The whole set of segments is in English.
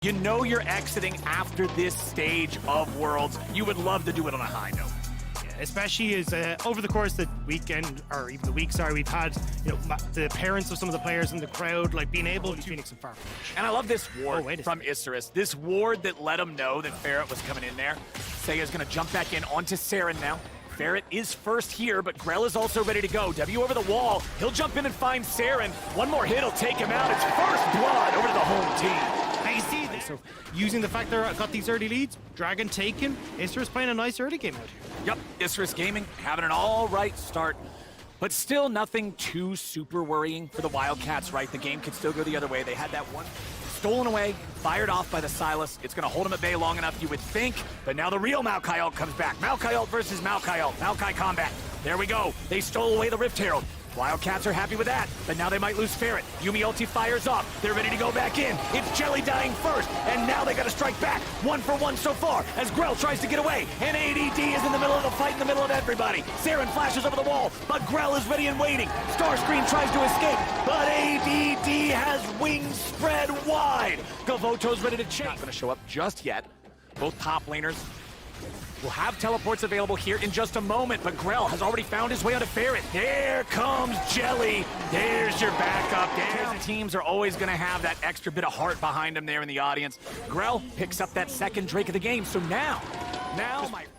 You know you're exiting after this stage of Worlds. You would love to do it on a high note. Especially as over the course of the weekend, or even the week, sorry, we've had the parents of some of the players in the crowd like being able to Phoenix and Farfetch. And I love this ward from Isurus. This ward that let him know that Ferret was coming in there. Seiya's gonna jump back in onto Saren now. Ferret is first here, but Grell is also ready to go. W over the wall. He'll jump in and find Saren. One more hit will take him out. It's first blood over to the home team. I see this. So using the fact they've got these early leads, Dragon taken, Isurus playing a nice early game out here. Yep, Isurus Gaming having an all right start, but still nothing too super worrying for the Wildcats, right? The game could still go the other way. They had that one stolen away, fired off by the Sylas. It's going to hold him at bay long enough, you would think, but now the real Maokai ult comes back. Maokai ult versus Maokai ult. Maokai combat. There we go. They stole away the Rift Herald. Wildcats are happy with that, but now they might lose Ferret. Yuumi ulti fires up. They're ready to go back in. It's Jelly dying first, and now they got to strike back. 1 for 1 so far as Grell tries to get away, and ADD is in the middle of the fight, in the middle of everybody. Saren flashes over the wall, but Grell is ready and waiting. Starscream tries to escape, but ADD has wings spread wide. Gavoto's ready to chase. Not going to show up just yet. Both top laners will have teleports available here in just a moment, but Grell has already found his way onto Ferret. Here comes Jelly. There's your backup. Teams are always going to have that extra bit of heart behind them there in the audience. Grell picks up that second Drake of the game, so now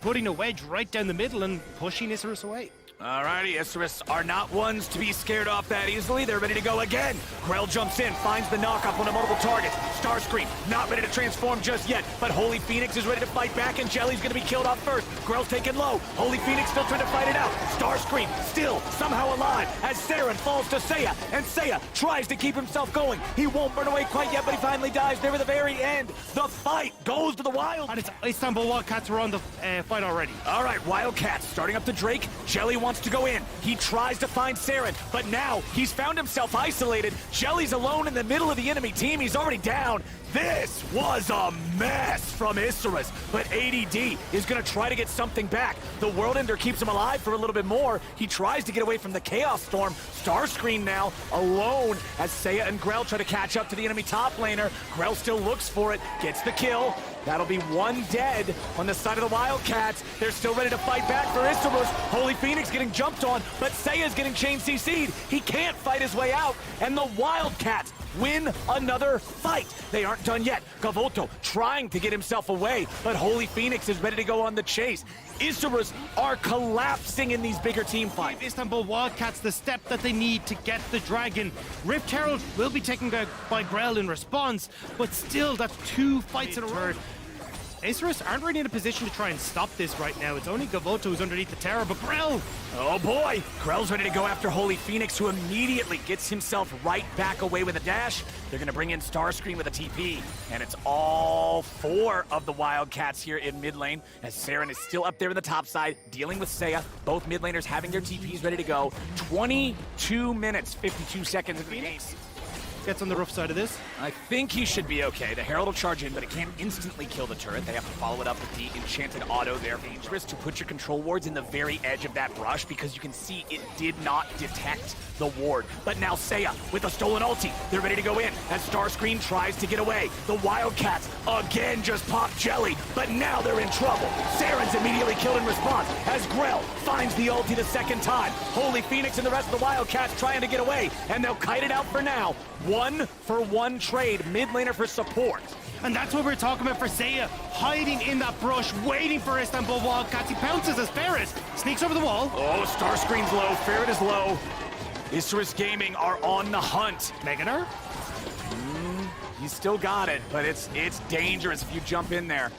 putting a wedge right down the middle and pushing Isurus away. Alrighty, Isurus are not ones to be scared off that easily. They're ready to go again. Grell jumps in, finds the knock-up on a multiple targets. Starscream not ready to transform just yet, but Holy Phoenix is ready to fight back, and Jelly's gonna be killed off first. Grell's taken low. Holy Phoenix still trying to fight it out. Starscream still somehow alive as Saren falls to Seiya, and Seiya tries to keep himself going. He won't burn away quite yet, but he finally dies there at the very end. The fight goes to the Wild. And it's Istanbul Wildcats are on the fight already. All right, Wildcats starting up the Drake. Jelly wants to go in. He tries to find Saren, but now he's found himself isolated. Jelly's alone in the middle of the enemy team. He's already down. This was a mess from Isurus, but ADD is going to try to get something back. The World Ender keeps him alive for a little bit more. He tries to get away from the Chaos Storm. Starscream now alone as Seiya and Grell try to catch up to the enemy top laner. Grell still looks for it, gets the kill. That'll be one dead on the side of the Wildcats. They're still ready to fight back for Isurus. Holy Phoenix getting jumped on, but Seiya's getting chain CC'd. He can't fight his way out, and the Wildcats win another fight. They aren't done yet. Gavoto trying to get himself away, but Holy Phoenix is ready to go on the chase. Isurus are collapsing in these bigger team fights. Give Istanbul Wildcats the step that they need to get the Dragon. Rift Herald will be taken by Grell in response, but still, that's 2 fights in a row. Isurus aren't really in a position to try and stop this right now. It's only Gavoto who's underneath the tower, but Grell! Oh boy! Grell's ready to go after Holy Phoenix, who immediately gets himself right back away with a dash. They're gonna bring in Starscream with a TP, and it's all 4 of the Wildcats here in mid lane, as Saren is still up there in the top side, dealing with Seiya. Both mid laners having their TPs ready to go. 22 minutes, 52 seconds of the game. Gets on the rough side of this. I think he should be okay. The Herald will charge in, but it can't instantly kill the turret. They have to follow it up with the enchanted auto there. Dangerous to put your control wards in the very edge of that brush because you can see it did not detect the ward. But now Seiya with a stolen ulti. They're ready to go in as Starscream tries to get away. The Wildcats again just pop Jelly, but now they're in trouble. Saren's immediately killed in response as Grell finds the ulti the second time. Holy Phoenix and the rest of the Wildcats trying to get away, and they'll kite it out for now. 1 for 1 trade, mid laner for support. And that's what we're talking about for Seiya, hiding in that brush, waiting for Istanbul Wildcats. He pounces as Ferret sneaks over the wall. Oh, Starscream's low, Ferret is low. Isurus Gaming are on the hunt. Meganar? He's still got it, but it's dangerous if you jump in there.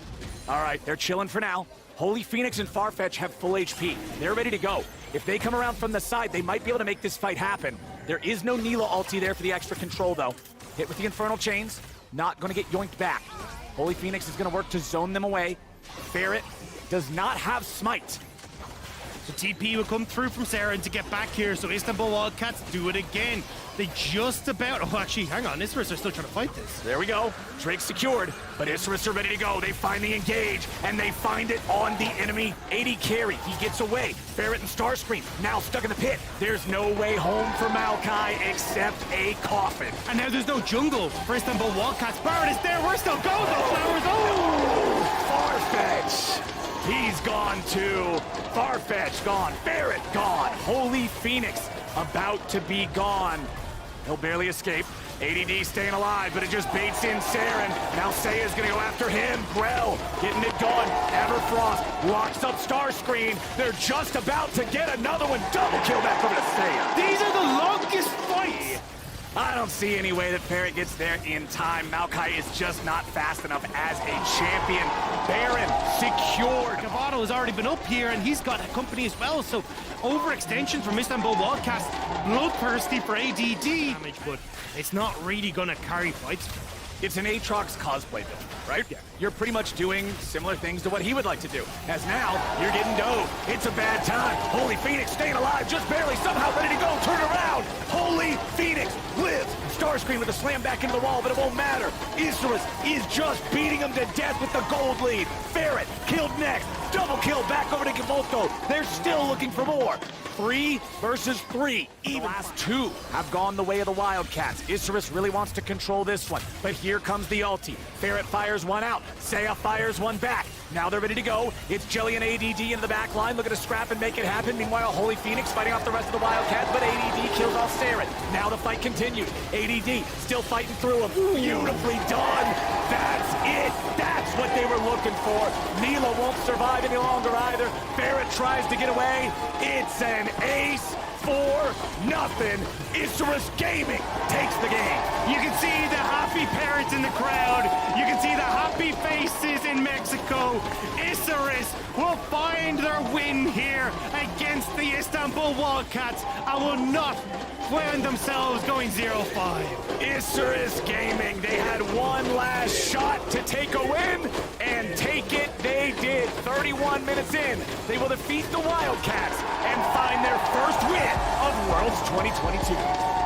All right, they're chilling for now. Holy Phoenix and Farfetch have full HP. They're ready to go. If they come around from the side, they might be able to make this fight happen. There is no Nila ulti there for the extra control, though. Hit with the Infernal Chains, not going to get yoinked back. Holy Phoenix is going to work to zone them away. Ferret does not have Smite. The TP will come through from Saren to get back here, so Istanbul Wildcats do it again. They just about... Oh, actually, hang on. Isris are still trying to fight this. There we go. Drake secured, but Isris are ready to go. They find the engage, and they find it on the enemy AD carry. He gets away. Barrett and Starscream now stuck in the pit. There's no way home for Maokai except a coffin. And now there's no jungle for Istanbul Wildcats. Barrett is there. Where's still going? The flowers. Oh! Farfetch. He's gone too. Farfetch gone. Barrett gone. Holy Phoenix about to be gone. He'll barely escape. ADD staying alive, but it just baits in Saren. Now Seiya's gonna go after him. Grell getting it done. Everfrost locks up Starscream. They're just about to get another one. Double kill back over to Seiya. These are the longest fights. I don't see any way that Barrett gets there in time. Maokai is just not fast enough as a champion. Baron secured. Cavado has already been up here, and he's got a company as well, so overextension from Istanbul Wildcats. Bloodthirsty for ADD damage, but it's not really gonna carry fights. It's an Aatrox cosplay build, right? Yeah. You're pretty much doing similar things to what he would like to do. As now, you're getting dove. It's a bad time. Holy Phoenix staying alive, just barely, somehow ready to go. Turn around. Holy Phoenix lives. Starscream with a slam back into the wall, but it won't matter. Isris is just beating him to death with the gold lead. Ferret killed next. Double kill back over to Gavolto. They're still looking for more. 3 versus 3. Even the last 2 have gone the way of the Wildcats. Isris really wants to control this one, but here comes the ulti. Ferret fires one out. Seiya fires one back. Now they're ready to go. It's Jelly and ADD in the back line, looking to scrap and make it happen. Meanwhile, Holy Phoenix fighting off the rest of the Wildcats, but ADD kills off Saren. Now the fight continues. ADD still fighting through him. Beautifully done. That's it. That's what they were looking for. Mila won't survive any longer either. Barrett tries to get away. It's an ace for nothing. Isris Gaming takes the game. You can see the happy parents in the crowd. You can see the happy faces in Mexico. Isris will find their win here against the Istanbul Wildcats and will not find themselves going 0-5. Isris Gaming, they had one last shot to take a win, and take it they did. 31 minutes in, they will defeat the Wildcats and find their first win of Worlds 2022.